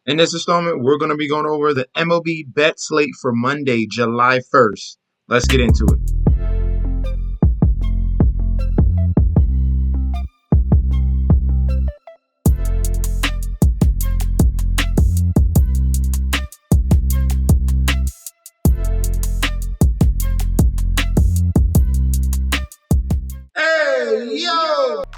In this installment, we're going to be going over the MLB bet slate for Monday, July 1st. Let's get into it.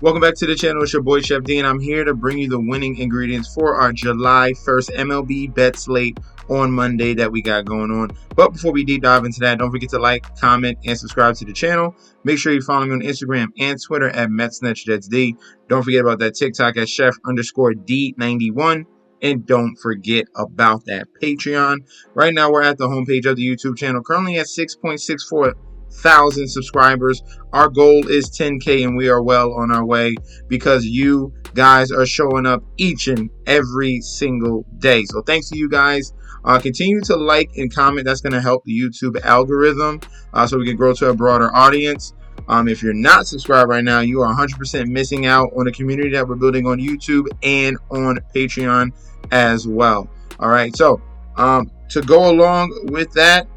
Welcome back to the channel. It's your boy Chef D, and I'm here to bring you the winning ingredients for our July 1st MLB bet slate on Monday that we got going on. But before we deep dive into that, don't forget to like, comment, and subscribe to the channel. Make sure you follow me on Instagram and Twitter at MetsNetJetsD. Don't forget about that TikTok at Chef_D91. And don't forget about that Patreon. Right now, we're at the homepage of the YouTube channel, currently at 6.64 thousand subscribers. Our goal is 10K, and we are well on our way because you guys are showing up each and every single day. So thanks to you guys. Continue to like and comment. That's going to help the YouTube algorithm so we can grow to a broader audience. If you're not subscribed right now, you are 100% missing out on the community that we're building on YouTube and on Patreon as well. All right, so to go along with that,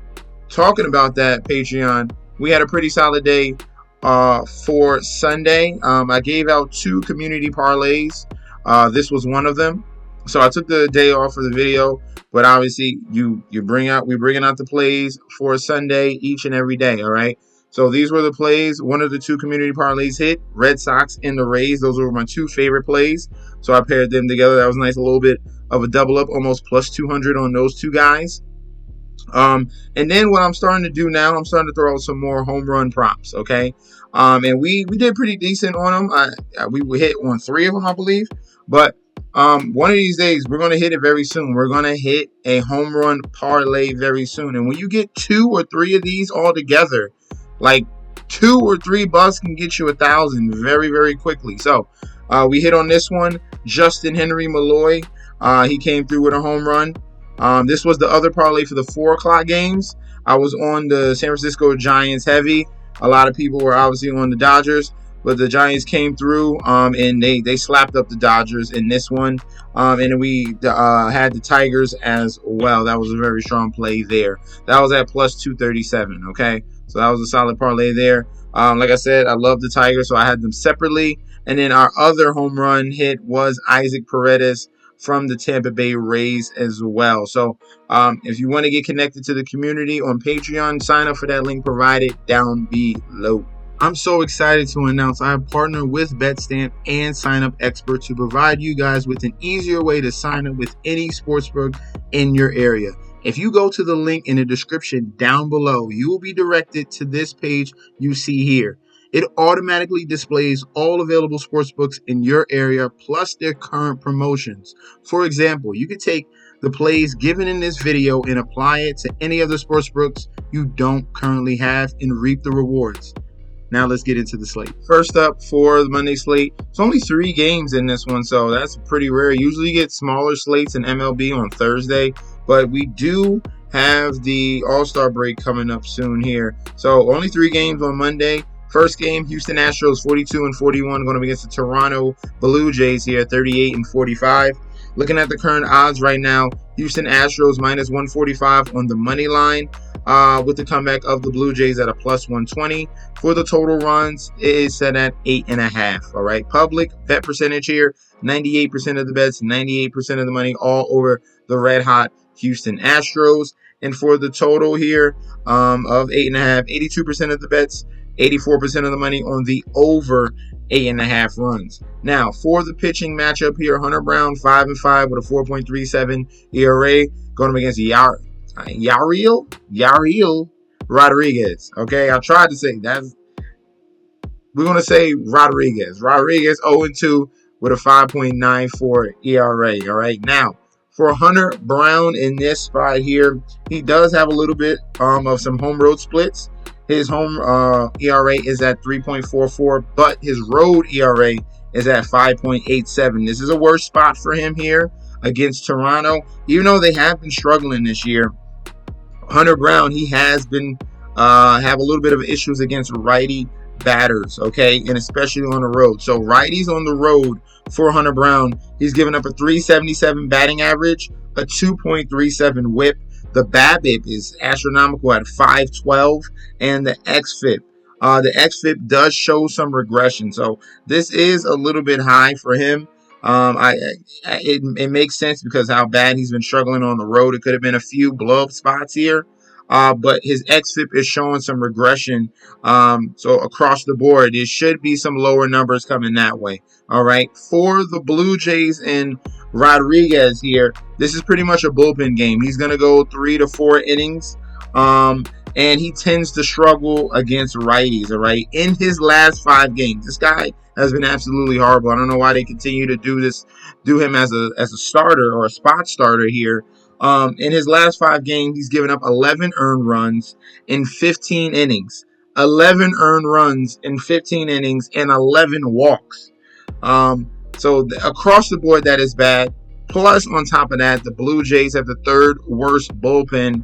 talking about that Patreon, we had a pretty solid day for Sunday. I gave out 2 community parlays. This was one of them. So I took the day off for the video, but obviously we're bringing out the plays for Sunday each and every day. All right. So these were the plays. One of the 2 community parlays hit, Red Sox and the Rays. Those were my 2 favorite plays. So I paired them together. That was nice. A little bit of a double up, almost plus 200 on those 2 guys. And then what I'm starting to do now, I'm starting to throw out some more home run props, okay? And we did pretty decent on them. We hit on 3 of them, I believe. But one of these days, we're going to hit it very soon. We're going to hit a home run parlay very soon. And when you get 2 or 3 of these all together, like 2 or 3 bucks can get you 1,000 very, very quickly. So we hit on this one. Justin Henry Malloy, he came through with a home run. This was the other parlay for the 4 o'clock games. I was on the San Francisco Giants heavy. A lot of people were obviously on the Dodgers, but the Giants came through and they slapped up the Dodgers in this one. And we had the Tigers as well. That was a very strong play there. That was at plus 237, okay? So that was a solid parlay there. Like I said, I love the Tigers, so I had them separately. And then our other home run hit was Isaac Paredes from the Tampa Bay Rays as well. So if you want to get connected to the community on Patreon, sign up for that link provided down below. I'm so excited to announce I have partnered with BetStamp and Sign Up Expert to provide you guys with an easier way to sign up with any sportsbook in your area. If you go to the link in the description down below, you will be directed to this page you see here. It automatically displays all available sportsbooks in your area plus their current promotions. For example, you could take the plays given in this video and apply it to any other sportsbooks you don't currently have and reap the rewards. Now let's get into the slate. First up for the Monday slate, it's only 3 games in this one, so that's pretty rare. Usually you get smaller slates in MLB on Thursday, but we do have the All-Star break coming up soon here. So only 3 games on Monday. First game, Houston Astros 42-41 going up against the Toronto Blue Jays here 38-45. Looking at the current odds right now, Houston Astros minus 145 on the money line with the comeback of the Blue Jays at a plus 120. For the total runs, it is set at 8.5. All right, public bet percentage here, 98% of the bets, 98% of the money, all over the red hot Houston Astros. And for the total here of 8.5, 82% of the bets, 84% of the money on the over 8.5 runs. Now, for the pitching matchup here, Hunter Brown 5-5 with a 4.37 ERA going up against Yariel Rodriguez. Okay, I tried to say that. We're going to say Rodriguez. Rodriguez 0-2 with a 5.94 ERA. All right, now for Hunter Brown in this spot here, he does have a little bit of some home road splits. His home ERA is at 3.44, but his road ERA is at 5.87. This is a worse spot for him here against Toronto. Even though they have been struggling this year, Hunter Brown, he has been have a little bit of issues against righty batters, okay, and especially on the road. So righties on the road for Hunter Brown, he's given up a 377 batting average, a 2.37 whip. The BABIP is astronomical at 512, and the XFIP does show some regression. So this is a little bit high for him. It makes sense because how bad he's been struggling on the road. It could have been a few blow up spots here. But his XFIP is showing some regression. So across the board, there should be some lower numbers coming that way. All right. For the Blue Jays and Rodriguez here, this is pretty much a bullpen game. He's going to go 3 to 4 innings. And he tends to struggle against righties, all right? In his last 5 games, this guy has been absolutely horrible. I don't know why they continue to do him as a starter or a spot starter here. In his last 5 games, he's given up 11 earned runs in 15 innings. 11 earned runs in 15 innings and 11 walks. So across the board, that is bad. Plus, on top of that, the Blue Jays have the 3rd worst bullpen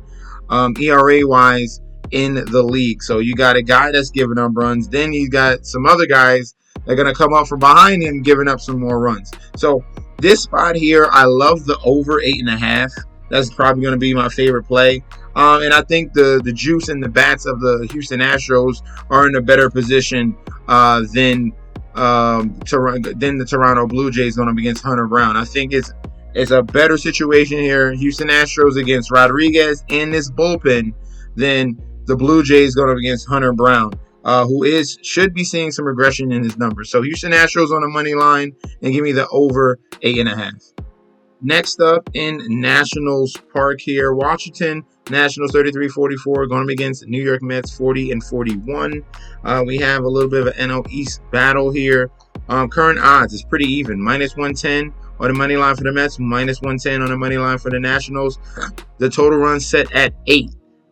ERA-wise in the league. So you got a guy that's giving up runs. Then you got some other guys that are going to come up from behind him giving up some more runs. So this spot here, I love the over 8.5. That's probably going to be my favorite play. And I think the juice and the bats of the Houston Astros are in a better position than the Toronto Blue Jays going up against Hunter Brown. I think it's a better situation here. Houston Astros against Rodriguez and this bullpen than the Blue Jays going up against Hunter Brown, who should be seeing some regression in his numbers. So Houston Astros on the money line and give me the over 8.5. Next up in Nationals Park here, Washington Nationals 33-44 going up against New York Mets 40-41. We have a little bit of an NL East battle here. Current odds is pretty even. -110 on the money line for the Mets, -110 on the money line for the Nationals. The total run set at 8.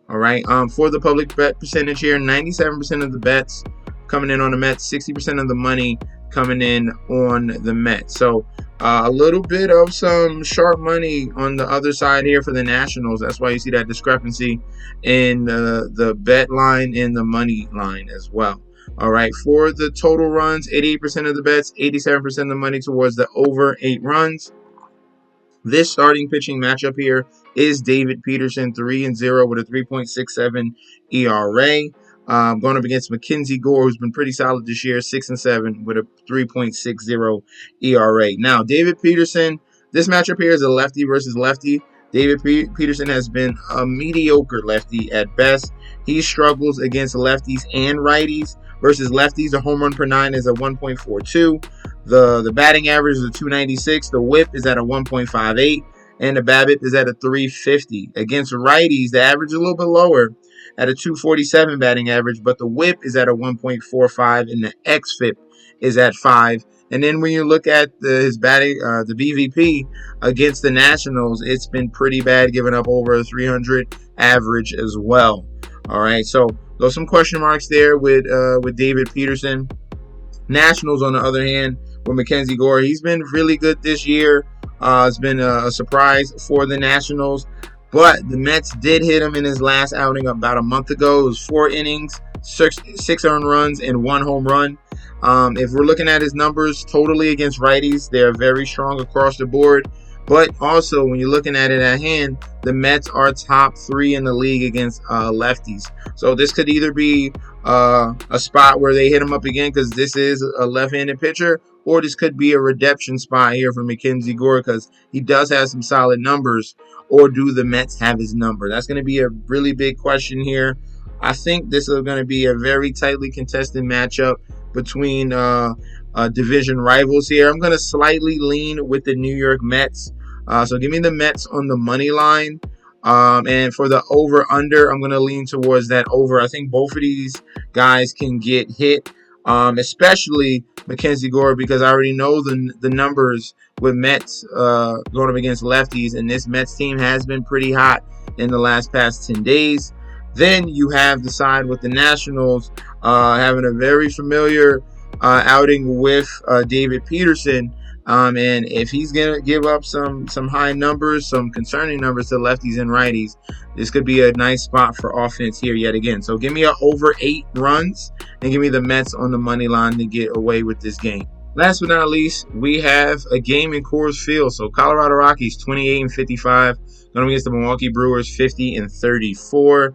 All right. For the public bet percentage here, 97% of the bets coming in on the Mets, 60% of the money coming in on the Mets. So a little bit of some sharp money on the other side here for the Nationals. That's why you see that discrepancy in the bet line and the money line as well. All right, for the total runs, 88% of the bets, 87% of the money towards the over 8 runs. This starting pitching matchup here is David Peterson, 3-0 with a 3.67 ERA. Going up against Mackenzie Gore, who's been pretty solid this year, 6-7 with a 3.60 ERA. Now, David Peterson, this matchup here is a lefty versus lefty. David Peterson has been a mediocre lefty at best. He struggles against lefties and righties. Versus lefties, the home run per 9 is a 1.42. The batting average is a 296. The whip is at a 1.58. And the BABIP is at a 350. Against righties, the average is a little bit lower at a 247 batting average, but the whip is at a 1.45 and the XFIP is at 5. And then when you look at his batting, the BVP against the Nationals, it's been pretty bad, giving up over a 300 average as well. All right, so there's some question marks there with David Peterson. Nationals, on the other hand, with Mackenzie Gore, he's been really good this year. It's been a surprise for the Nationals. But the Mets did hit him in his last outing about a month ago. It was 4 innings, 6 earned runs, and 1 home run. If we're looking at his numbers totally against righties, they're very strong across the board. But also, when you're looking at it at hand, the Mets are top 3 in the league against lefties. So this could either be a spot where they hit him up again because this is a left-handed pitcher, or this could be a redemption spot here for Mackenzie Gore because he does have some solid numbers. Or do the Mets have his number? That's going to be a really big question here. I think this is going to be a very tightly contested matchup between division rivals here. I'm going to slightly lean with the New York Mets. So give me the Mets on the money line. And for the over-under, I'm going to lean towards that over. I think both of these guys can get hit, especially Mackenzie Gore, because I already know the numbers with Mets going up against lefties, and this Mets team has been pretty hot in the past 10 days. Then you have the side with the Nationals having a very familiar outing with David Peterson. And if he's going to give up some high numbers, some concerning numbers to lefties and righties, this could be a nice spot for offense here yet again. So give me a over 8 runs and give me the Mets on the money line to get away with this game. Last but not least, we have a game in Coors Field. So Colorado Rockies 28-55 going against the Milwaukee Brewers 50-34.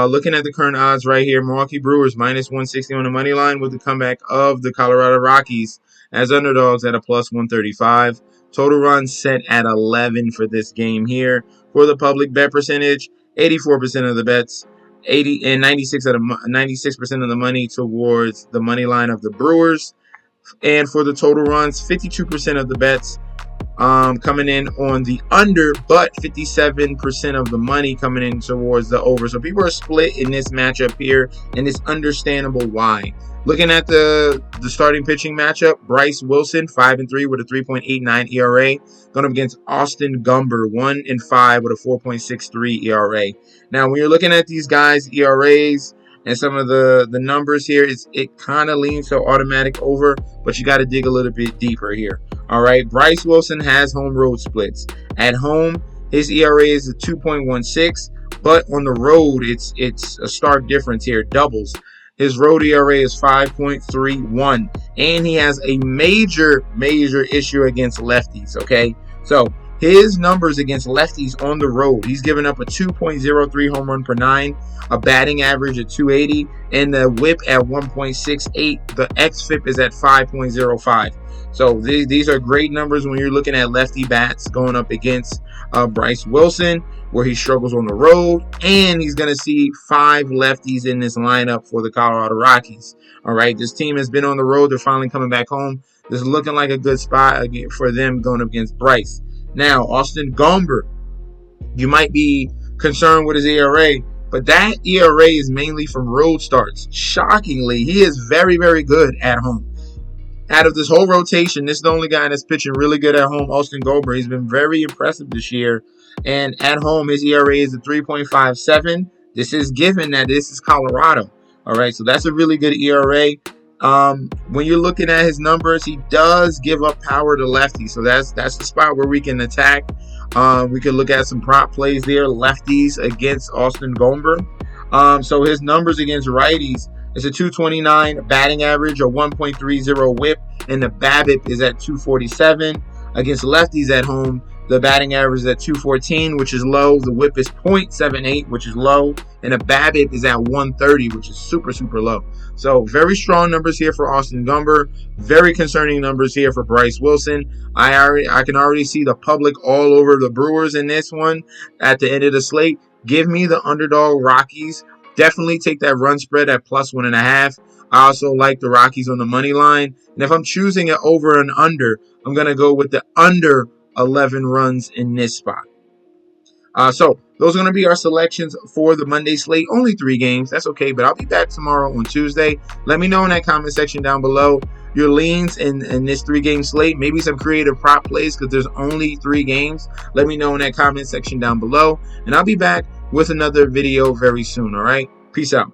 Looking at the current odds right here, Milwaukee Brewers minus 160 on the money line with the comeback of the Colorado Rockies as underdogs at a plus 135. Total runs set at 11 for this game here. For the public bet percentage, 84% of the bets, 96% of the money towards the money line of the Brewers. And for the total runs, 52% of the bets coming in on the under, but 57% of the money coming in towards the over. So people are split in this matchup here, and it's understandable why. Looking at the starting pitching matchup, Bryce Wilson 5-3 with a 3.89 ERA, going up against Austin Gumber 1-5 with a 4.63 ERA. Now, when you're looking at these guys' ERAs and some of the numbers here, it kind of leans to automatic over, but you got to dig a little bit deeper here. All right, Bryce Wilson has home road splits. At home, his ERA is a 2.16, but on the road, it's a stark difference here. Doubles. His road ERA is 5.31, and he has a major issue against lefties. Okay, so his numbers against lefties on the road, he's given up a 2.03 home run per 9, a batting average at 280, and the whip at 1.68. The xFIP is at 5.05. So these are great numbers when you're looking at lefty bats going up against Bryce Wilson, where he struggles on the road, and he's going to see 5 lefties in this lineup for the Colorado Rockies. All right, this team has been on the road. They're finally coming back home. This is looking like a good spot for them going up against Bryce. Now, Austin Gomber, you might be concerned with his ERA, but that ERA is mainly from road starts. Shockingly, he is very good at home. Out of this whole rotation, this is the only guy that's pitching really good at home, Austin Gomber. He's been very impressive this year. And at home, his ERA is a 3.57. This is given that this is Colorado. All right, so that's a really good ERA. When you're looking at his numbers, he does give up power to lefties. So that's the spot where we can attack. We could look at some prop plays there, lefties against Austin Gomber. So his numbers against righties, it's a 229 batting average, a 1.30 whip, and the BABIP is at 247. Against lefties at home, the batting average is at 214, which is low. The whip is 0.78, which is low. And the BABIP is at 130, which is super low. So very strong numbers here for Austin Gomber. Very concerning numbers here for Bryce Wilson. I can already see the public all over the Brewers in this one at the end of the slate. Give me the underdog Rockies. Definitely take that run spread at plus 1.5. I also like the Rockies on the money line. And if I'm choosing it over and under, I'm going to go with the under 11 runs in this spot. So those are going to be our selections for the Monday slate. Only 3 games. That's okay, but I'll be back tomorrow on Tuesday. Let me know in that comment section down below your leans in this 3-game slate. Maybe some creative prop plays because there's only 3 games. Let me know in that comment section down below. And I'll be back with another video very soon, all right? Peace out.